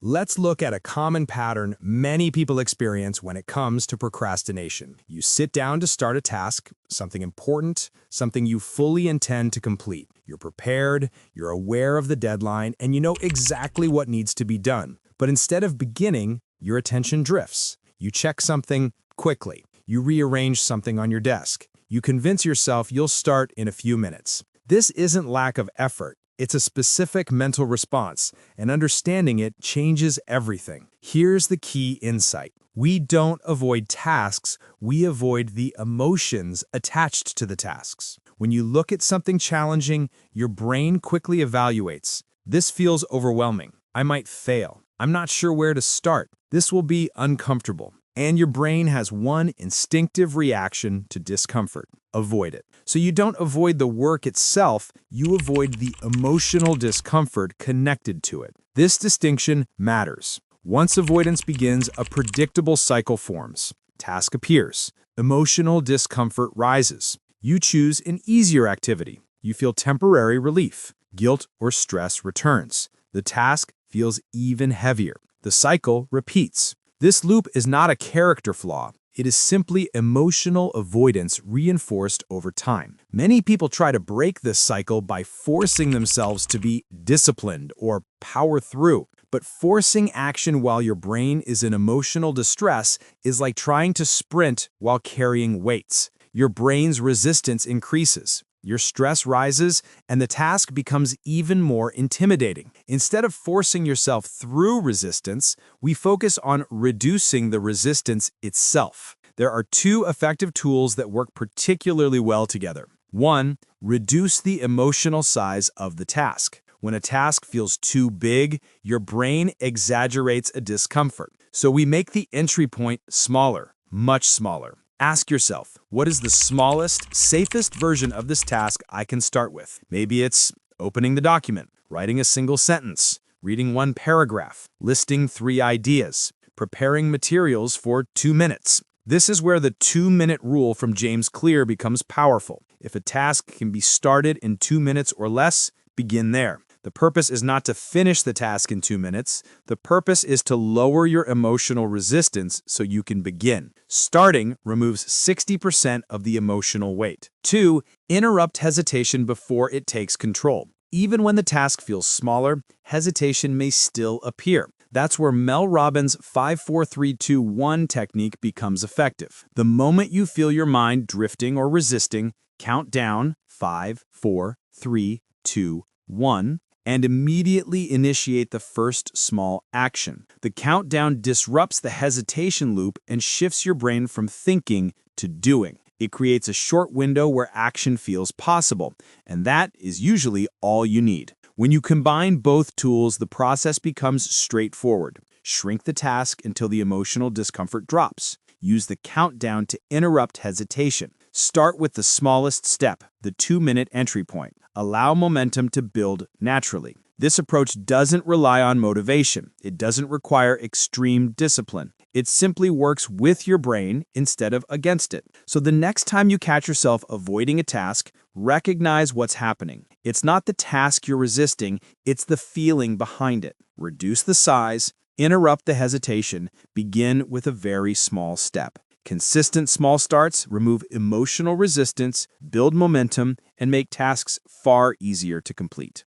Let's look at a common pattern many people experience when it comes to procrastination. You sit down to start a task, something important, something you fully intend to complete. You're prepared, you're aware of the deadline, and you know exactly what needs to be done. But instead of beginning, your attention drifts. You check something quickly. You rearrange something on your desk. You convince yourself you'll start in a few minutes. This isn't lack of effort. It's a specific mental response, and understanding it changes everything. Here's the key insight. We don't avoid tasks, we avoid the emotions attached to the tasks. When you look at something challenging, your brain quickly evaluates. This feels overwhelming. I might fail. I'm not sure where to start. This will be uncomfortable. And your brain has one instinctive reaction to discomfort. Avoid it. So you don't avoid the work itself, you avoid the emotional discomfort connected to it. This distinction matters. Once avoidance begins, a predictable cycle forms. Task appears. Emotional discomfort rises. You choose an easier activity. You feel temporary relief. Guilt or stress returns. The task feels even heavier. The cycle repeats. This loop is not a character flaw. It is simply emotional avoidance reinforced over time. Many people try to break this cycle by forcing themselves to be disciplined or power through. But forcing action while your brain is in emotional distress is like trying to sprint while carrying weights. Your brain's resistance increases. Your stress rises, and the task becomes even more intimidating. Instead of forcing yourself through resistance, we focus on reducing the resistance itself. There are two effective tools that work particularly well together. One, reduce the emotional size of the task. When a task feels too big, your brain exaggerates a discomfort. So we make the entry point smaller, much smaller. Ask yourself, what is the smallest, safest version of this task I can start with? Maybe it's opening the document, writing a single sentence, reading one paragraph, listing 3 ideas, preparing materials for 2 minutes. This is where the 2-minute rule from James Clear becomes powerful. If a task can be started in 2 minutes or less, begin there. The purpose is not to finish the task in 2 minutes. The purpose is to lower your emotional resistance so you can begin. Starting removes 60% of the emotional weight. 2. Interrupt hesitation before it takes control. Even when the task feels smaller, hesitation may still appear. That's where Mel Robbins' 5-4-3-2-1 technique becomes effective. The moment you feel your mind drifting or resisting, count down 5, 4, 3, 2, 1, and immediately initiate the first small action. The countdown disrupts the hesitation loop and shifts your brain from thinking to doing. It creates a short window where action feels possible, and that is usually all you need. When you combine both tools, the process becomes straightforward. Shrink the task until the emotional discomfort drops. Use the countdown to interrupt hesitation. Start with the smallest step, the 2-minute entry point. Allow momentum to build naturally. This approach doesn't rely on motivation. It doesn't require extreme discipline. It simply works with your brain instead of against it. So the next time you catch yourself avoiding a task, recognize what's happening. It's not the task you're resisting, it's the feeling behind it. Reduce the size, interrupt the hesitation, begin with a very small step. Consistent small starts remove emotional resistance, build momentum, and make tasks far easier to complete.